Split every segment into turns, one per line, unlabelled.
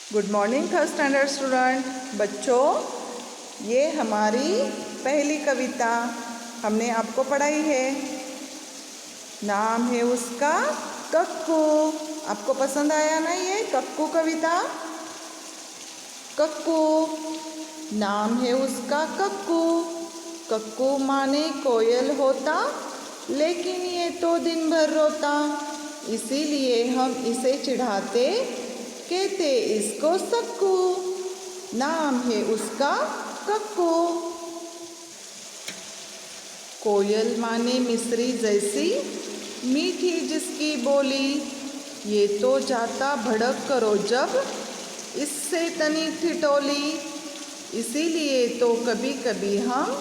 Good morning third standard student बच्चों, ये हमारी पहली कविता हमने आपको पढ़ाई है। नाम है उसका कक्कू। आपको पसंद आया ना ये कक्कू कविता? कक्कू नाम है उसका कक्कू। कक्कू माने कोयल होता, लेकिन ये तो दिन भर रोता। इसीलिए हम इसे चिढ़ाते, कहते इसको सक्कू। नाम है उसका कक्कू। कोयल माने मिस्री जैसी, मीठी जिसकी बोली। ये तो जाता भड़क करो जब, इससे तनिक ठिठोली। इसीलिए तो कभी कभी हम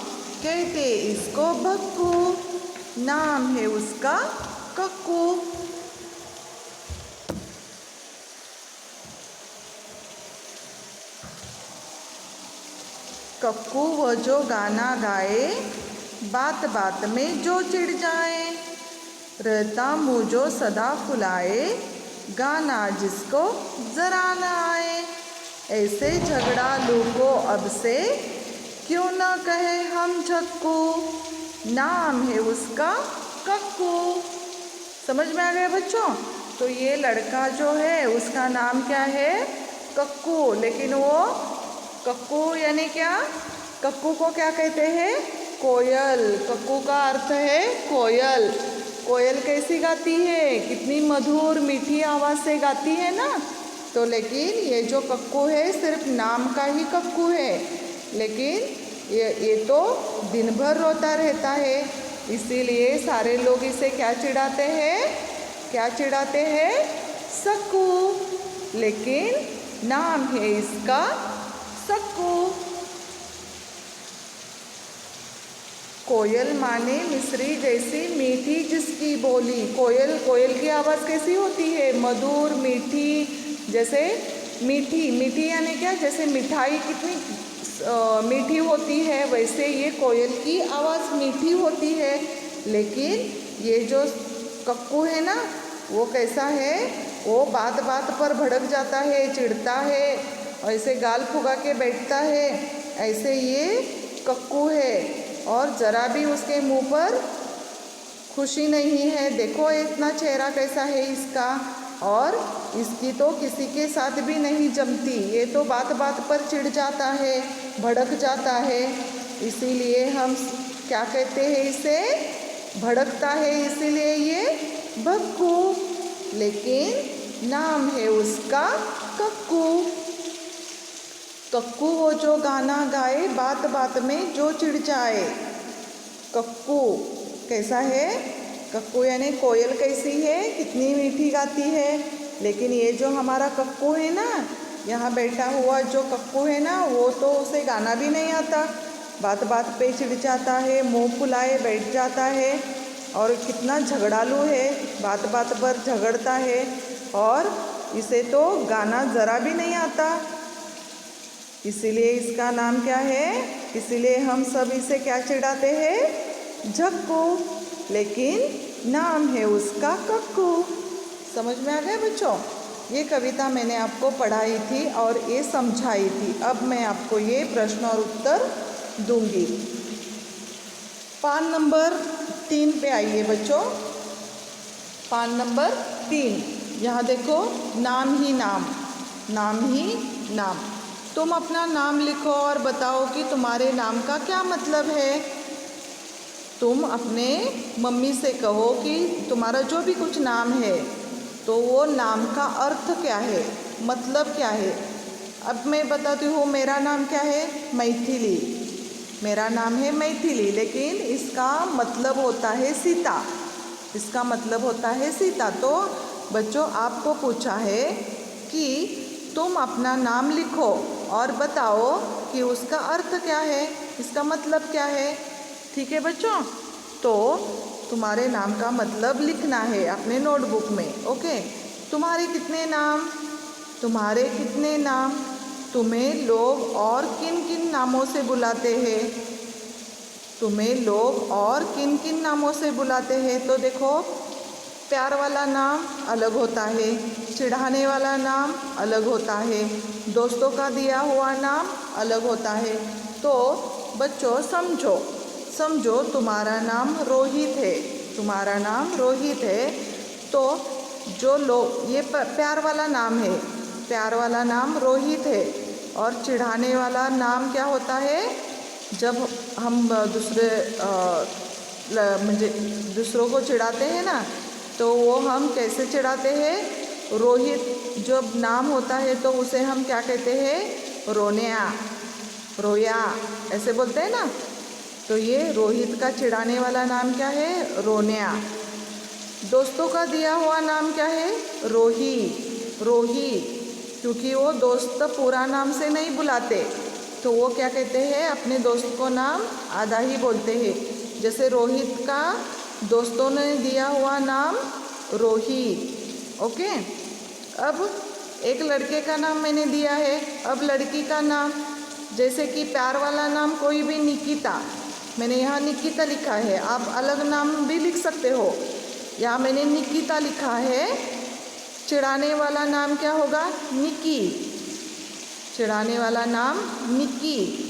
कहते इसको भक्कू। नाम है उसका कक्कू। कक्कू वो जो गाना गाए, बात बात में जो चिढ़ जाए। रहता मुँह जो सदा फुलाए, गाना जिसको जरा न आए। ऐसे झगड़ा लू को अब से, क्यों न कहे हम झक्कू। नाम है उसका कक्कू। समझ में आ गया बच्चों? तो ये लड़का जो है उसका नाम क्या है? कक्कू। लेकिन वो कक्कू यानी क्या? कक्कू को क्या कहते हैं? कोयल। कक्कू का अर्थ है कोयल। कोयल कैसी गाती है? कितनी मधुर मीठी आवाज़ से गाती है ना। तो लेकिन ये जो कक्कू है सिर्फ नाम का ही कक्कू है, लेकिन ये तो दिन भर रोता रहता है। इसीलिए सारे लोग इसे क्या चिढ़ाते हैं? क्या चिढ़ाते हैं? सक्कू। लेकिन नाम है इसका सक्कू। कोयल माने मिस्री जैसी, मीठी जिसकी बोली। कोयल की आवाज़ कैसी होती है? मधुर मीठी। जैसे मीठी यानी क्या? जैसे मिठाई कितनी मीठी होती है, वैसे ये कोयल की आवाज़ मीठी होती है। लेकिन ये जो कक्कू है ना, वो कैसा है? वो बात बात पर भड़क जाता है, चिढ़ता है, ऐसे गाल फुगा के बैठता है। ऐसे ये कक्कू है और ज़रा भी उसके मुंह पर खुशी नहीं है। देखो इतना चेहरा कैसा है इसका, और इसकी तो किसी के साथ भी नहीं जमती। ये तो बात बात पर चिढ़ जाता है, भड़क जाता है। इसीलिए हम क्या कहते हैं इसे? भड़कता है, इसीलिए ये भक्कू। लेकिन नाम है उसका कक्कू। कक्कू वो जो गाना गाए, बात बात में जो चिढ़ जाए। कक्कू कैसा है? कक्कू यानी कोयल कैसी है? कितनी मीठी गाती है। लेकिन ये जो हमारा कक्कू है ना, यहाँ बैठा हुआ जो कक्कू है ना, वो तो उसे गाना भी नहीं आता। बात बात पे चिढ़ जाता है, मुंह फुलाए बैठ जाता है, और कितना झगड़ालू है, बात बात पर झगड़ता है, और इसे तो गाना ज़रा भी नहीं आता। इसीलिए इसका नाम क्या है? इसीलिए हम सब इसे क्या चिढ़ाते हैं? झक्कू। लेकिन नाम है उसका कक्कू। समझ में आ गया बच्चों? ये कविता मैंने आपको पढ़ाई थी और ये समझाई थी। अब मैं आपको ये प्रश्न और उत्तर दूंगी। पान नंबर 3 पे आइए बच्चों। पान नंबर 3, यहाँ देखो, नाम ही नाम। नाम ही नाम। तुम अपना नाम लिखो और बताओ कि तुम्हारे नाम का क्या मतलब है। तुम अपने मम्मी से कहो कि तुम्हारा जो भी कुछ नाम है, तो वो नाम का अर्थ क्या है, मतलब क्या है। अब मैं बताती हूँ, मेरा नाम क्या है? मैथिली। मेरा नाम है मैथिली, लेकिन इसका मतलब होता है सीता। इसका मतलब होता है सीता। तो बच्चों, आपको पूछा है कि तुम अपना नाम लिखो और बताओ कि उसका अर्थ क्या है, इसका मतलब क्या है। ठीक है बच्चों? तो तुम्हारे नाम का मतलब लिखना है अपने नोटबुक में। ओके? तुम्हारे कितने नाम? तुम्हारे कितने नाम? तुम्हें लोग और किन किन नामों से बुलाते हैं? तुम्हें लोग और किन किन नामों से बुलाते हैं? तो देखो, प्यार वाला नाम अलग होता है, चिढ़ाने वाला नाम अलग होता है, दोस्तों का दिया हुआ नाम अलग होता है। तो बच्चों समझो तुम्हारा नाम रोहित है, तुम्हारा नाम रोहित है। तो जो लोग ये प्यार वाला नाम है, प्यार वाला नाम रोहित है। और चिढ़ाने वाला नाम क्या होता है? जब हम दूसरों को चिढ़ाते हैं ना, तो वो हम कैसे चिढ़ाते हैं? रोहित जब नाम होता है तो उसे हम क्या कहते हैं? रोनिया, रोया, ऐसे बोलते हैं ना। तो ये रोहित का चिढ़ाने वाला नाम क्या है? रोनिया। दोस्तों का दिया हुआ नाम क्या है? रोही, रोही, क्योंकि वो दोस्त पूरा नाम से नहीं बुलाते, तो वो क्या कहते हैं? अपने दोस्त को नाम आधा ही बोलते हैं। जैसे रोहित का दोस्तों ने दिया हुआ नाम रोही। ओके, अब एक लड़के का नाम मैंने दिया है, अब लड़की का नाम। जैसे कि प्यार वाला नाम कोई भी निकिता, मैंने यहाँ निकिता लिखा है, आप अलग नाम भी लिख सकते हो। यहाँ मैंने निकिता लिखा है। चिढ़ाने वाला नाम क्या होगा? निकी, चिढ़ाने वाला नाम निकी।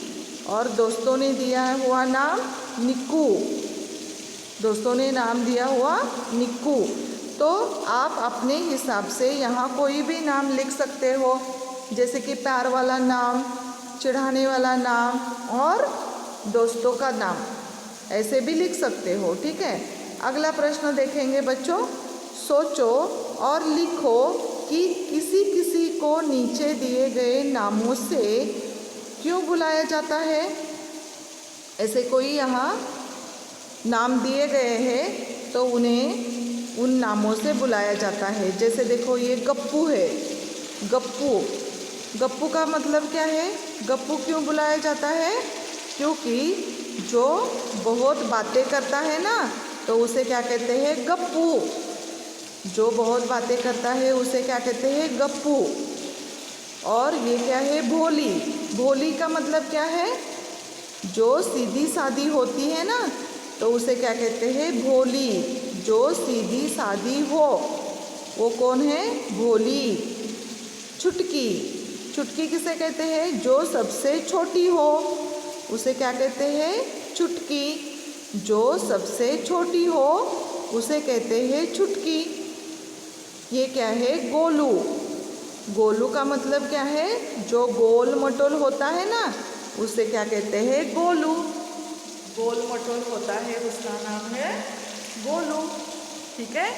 और दोस्तों ने दिया हुआ नाम निक्कू, दोस्तों ने नाम दिया हुआ निक्कू। तो आप अपने हिसाब से यहाँ कोई भी नाम लिख सकते हो, जैसे कि प्यार वाला नाम, चिढ़ाने वाला नाम और दोस्तों का नाम, ऐसे भी लिख सकते हो। ठीक है, अगला प्रश्न देखेंगे बच्चों। सोचो और लिखो कि किसी किसी को नीचे दिए गए नामों से क्यों बुलाया जाता है। ऐसे कोई यहाँ नाम दिए गए हैं तो उन्हें उन नामों से बुलाया जाता है। जैसे देखो, ये गप्पू है, गप्पू, गप्पू का मतलब क्या है? गप्पू क्यों बुलाया जाता है? क्योंकि जो बहुत बातें करता है ना, तो उसे क्या कहते हैं? गप्पू। जो बहुत बातें करता है उसे क्या कहते हैं? गप्पू। और ये क्या है? भोली, भोली का मतलब क्या है? जो सीधी सादी होती है ना, तो उसे क्या कहते हैं? भोली। जो सीधी सादी हो वो कौन है? भोली। छुटकी, छुटकी किसे कहते हैं? जो सबसे छोटी हो उसे क्या कहते हैं? छुटकी। जो सबसे छोटी हो उसे कहते हैं छुटकी। ये क्या है? गोलू, गोलू का मतलब क्या है? जो गोल मटोल होता है ना, उसे क्या कहते हैं? गोलू। गोल मटोल होता है उसका नाम है गोलू। ठीक है,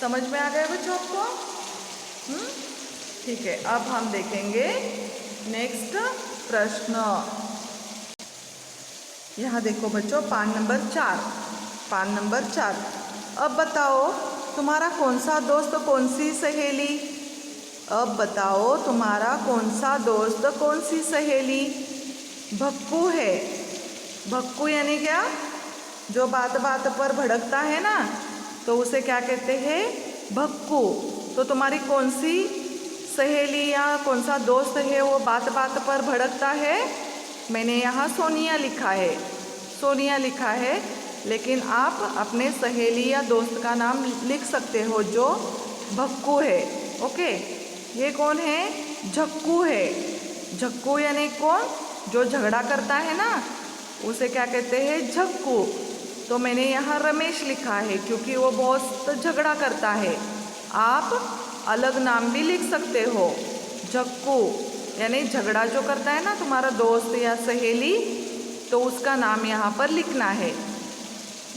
समझ में आ गया बच्चों आपको? ठीक है, अब हम देखेंगे नेक्स्ट प्रश्न। यहाँ देखो बच्चों, पान नंबर 4, पान नंबर 4। अब बताओ तुम्हारा कौन सा दोस्त, कौन सी सहेली? अब बताओ तुम्हारा कौन सा दोस्त, कौन सी सहेली भक्कू है। भक्कू यानी क्या? जो बात बात पर भड़कता है ना, तो उसे क्या कहते हैं? भक्कू। तो तुम्हारी कौन सी सहेली या कौन सा दोस्त है वो बात बात पर भड़कता है? मैंने यहाँ सोनिया लिखा है, सोनिया लिखा है, लेकिन आप अपने सहेली या दोस्त का नाम लिख सकते हो जो भक्कू है। ओके, ये कौन है? झक्कू है। झक्कू यानी कौन? जो झगड़ा करता है ना, उसे क्या कहते हैं? झक्कू। तो मैंने यहाँ रमेश लिखा है क्योंकि वो बहुत झगड़ा करता है। आप अलग नाम भी लिख सकते हो। झक्कू यानी झगड़ा जो करता है ना तुम्हारा दोस्त या सहेली, तो उसका नाम यहाँ पर लिखना है।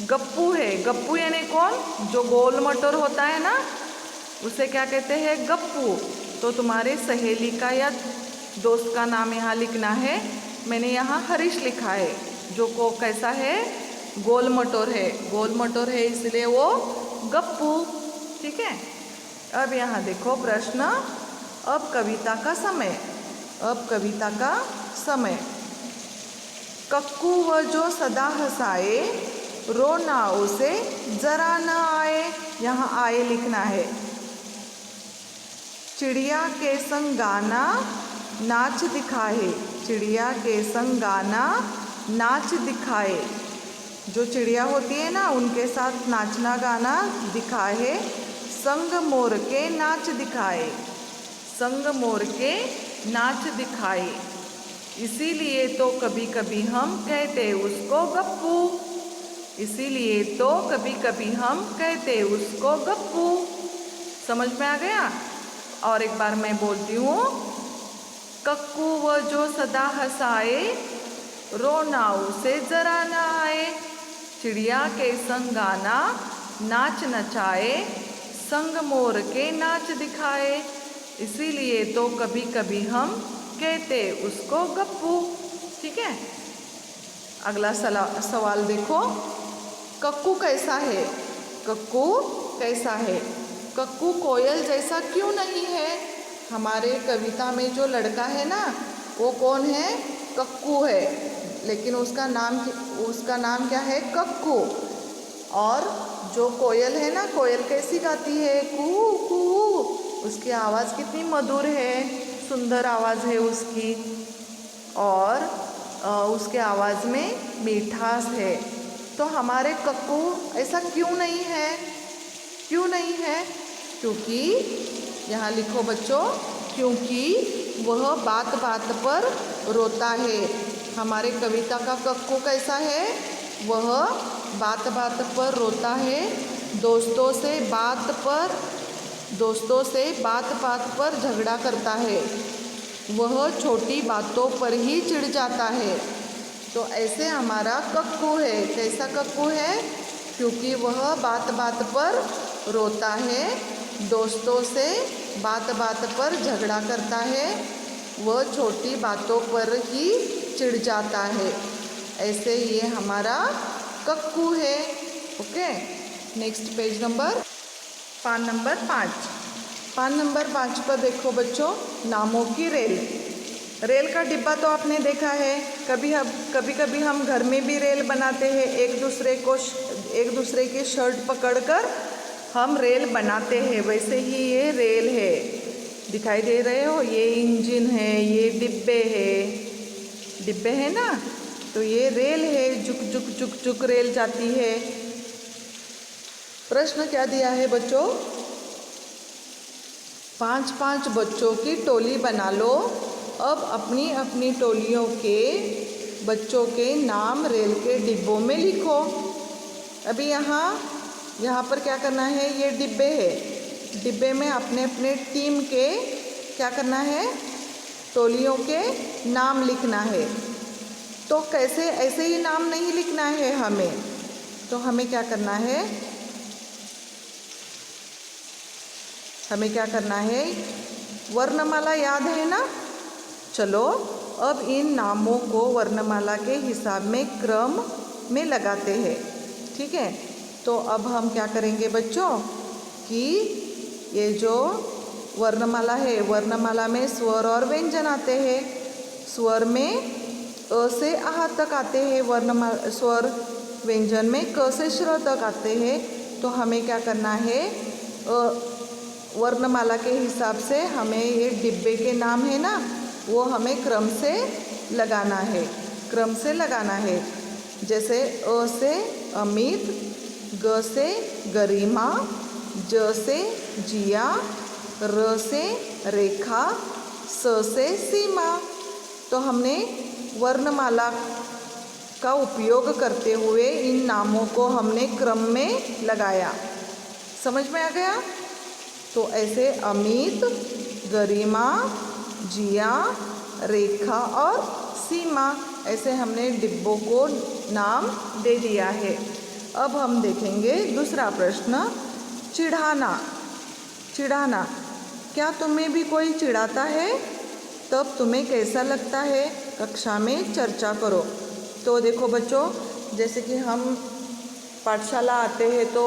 गप्पू है, गप्पू यानी कौन? जो गोल मटोर होता है ना, उसे क्या कहते हैं? गप्पू। तो तुम्हारे सहेली का या दोस्त का नाम यहाँ लिखना है। मैंने यहाँ हरीश लिखा है, जो को कैसा है? गोल मटोर है, गोल मटोर है इसलिए वो गप्पू। ठीक है, अब यहाँ देखो प्रश्न। अब कविता का समय, अब कविता का समय। कक्कू वह जो सदा हंसाए, रो ना उसे जरा न आए। यहाँ आए लिखना है। चिड़िया के संग गाना नाच दिखाए, चिड़िया के संग गाना नाच दिखाए। जो चिड़िया होती है ना उनके साथ नाचना गाना दिखाए, संग मोर के नाच दिखाए, संग मोर के नाच दिखाए। इसीलिए तो कभी कभी हम कहते उसको गप्पू, इसीलिए तो कभी कभी हम कहते उसको गप्पू। समझ में आ गया? और एक बार मैं बोलती हूँ, कक्कू वो जो सदा हंसाए, रोना उसे जरा न आए। चिड़िया के संग गाना नाच नचाए, संग मोर के नाच दिखाए। इसीलिए तो कभी कभी हम कहते उसको गप्पू। ठीक है, अगला सवाल देखो, कक्कू कैसा है? कक्कू कैसा है? कक्कू कोयल जैसा क्यों नहीं है? हमारे कविता में जो लड़का है ना वो कौन है? कक्कू है, लेकिन उसका नाम क्या है? कक्कू। और जो कोयल है ना, कोयल कैसी गाती है? कू कू। उसकी आवाज़ कितनी मधुर है, सुंदर आवाज़ है उसकी, और उसके आवाज़ में मिठास है। तो हमारे कक्कू ऐसा क्यों नहीं है? क्यों नहीं है? क्योंकि यहाँ लिखो बच्चों, क्योंकि वह बात बात पर रोता है। हमारे कविता का कक्कू कैसा है? वह बात बात पर रोता है, दोस्तों से बात बात पर झगड़ा करता है, वह छोटी बातों पर ही चिढ़ जाता है। तो ऐसे हमारा कक्कू है। कैसा कक्कू है? क्योंकि वह बात बात पर रोता है, दोस्तों से बात बात पर झगड़ा करता है, वह छोटी बातों पर ही चिढ़ जाता है। ऐसे ये हमारा कक्कू है। ओके, नेक्स्ट पेज नंबर पान नंबर 5। पान नंबर 5 पर देखो बच्चों, नामों की रेल। रेल का डिब्बा तो आपने देखा है। कभी कभी हम घर में भी रेल बनाते हैं, एक दूसरे की शर्ट पकड़कर हम रेल बनाते हैं। वैसे ही ये रेल है, दिखाई दे रहे हो? ये इंजन है, ये डिब्बे है ना, तो ये रेल है। जुक जुक जुक जुक रेल जाती है। प्रश्न क्या दिया है बच्चों? 5-5 बच्चों की टोली बना लो। अब अपनी अपनी टोलियों के बच्चों के नाम रेल के डिब्बों में लिखो। अभी यहाँ पर क्या करना है? ये डिब्बे है, डिब्बे में अपने अपने टीम के क्या करना है? टोलियों के नाम लिखना है। तो कैसे? ऐसे ही नाम नहीं लिखना है हमें। तो हमें क्या करना है? वर्णमाला याद है ना? चलो अब इन नामों को वर्णमाला के हिसाब में क्रम में लगाते हैं। ठीक है, तो अब हम क्या करेंगे बच्चों कि ये जो वर्णमाला है, वर्णमाला में स्वर और व्यंजन आते हैं। स्वर में अ से आह तक आते हैं वर्णमाला, स्वर व्यंजन में क से श्र तक आते हैं। तो हमें क्या करना है? वर्णमाला के हिसाब से हमें ये डिब्बे के नाम है ना, वो हमें क्रम से लगाना है। जैसे अ से अमित, ग से गरिमा, ज से जिया, र से रेखा, स से सीमा। तो हमने वर्णमाला का उपयोग करते हुए इन नामों को हमने क्रम में लगाया। समझ में आ गया? तो ऐसे अमित, गरिमा, जिया, रेखा और सीमा, ऐसे हमने डिब्बों को नाम दे दिया है। अब हम देखेंगे दूसरा प्रश्न, चिढ़ाना। क्या तुम्हें भी कोई चिढ़ाता है? तब तुम्हें कैसा लगता है? कक्षा में चर्चा करो। तो देखो बच्चों, जैसे कि हम पाठशाला आते हैं तो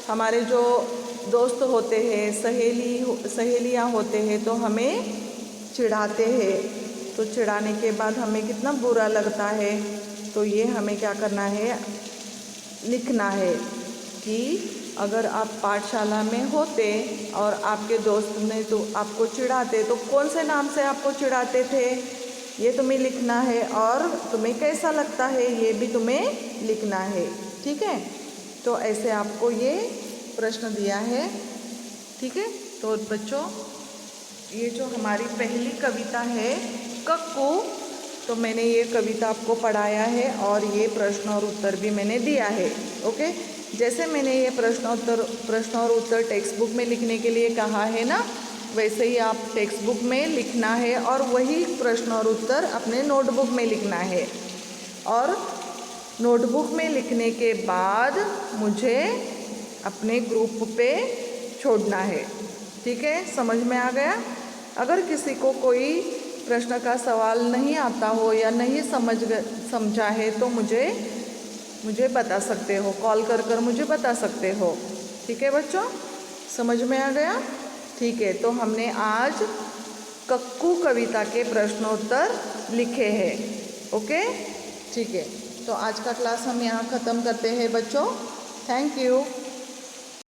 हमारे जो दोस्त होते हैं, सहेलियाँ होते हैं, तो हमें चिढ़ाते हैं। तो चिढ़ाने के बाद हमें कितना बुरा लगता है। तो ये हमें क्या करना है? लिखना है कि अगर आप पाठशाला में होते और आपके दोस्त ने तो आपको चिढ़ाते, तो कौन से नाम से आपको चिढ़ाते थे? ये तुम्हें लिखना है और तुम्हें कैसा लगता है ये भी तुम्हें लिखना है। ठीक है, तो ऐसे आपको ये प्रश्न दिया है। ठीक है, तो बच्चों ये जो हमारी पहली कविता है कक्कू, तो मैंने ये कविता आपको पढ़ाया है और ये प्रश्न और उत्तर भी मैंने दिया है। ओके, जैसे मैंने ये प्रश्न और उत्तर टेक्स्ट बुक में लिखने के लिए कहा है ना, वैसे ही आप टेक्स्ट बुक में लिखना है और वही प्रश्न और उत्तर अपने नोटबुक में लिखना है। और नोटबुक में लिखने के बाद मुझे अपने ग्रुप पे छोड़ना है। ठीक है, समझ में आ गया? अगर किसी को कोई प्रश्न का सवाल नहीं आता हो या नहीं समझा है तो मुझे बता सकते हो, कॉल कर मुझे बता सकते हो। ठीक है बच्चों, समझ में आ गया? ठीक है, तो हमने आज कक्कू कविता के प्रश्नोत्तर लिखे हैं। ओके, ठीक है, तो आज का क्लास हम यहाँ ख़त्म करते हैं बच्चों। Thank you.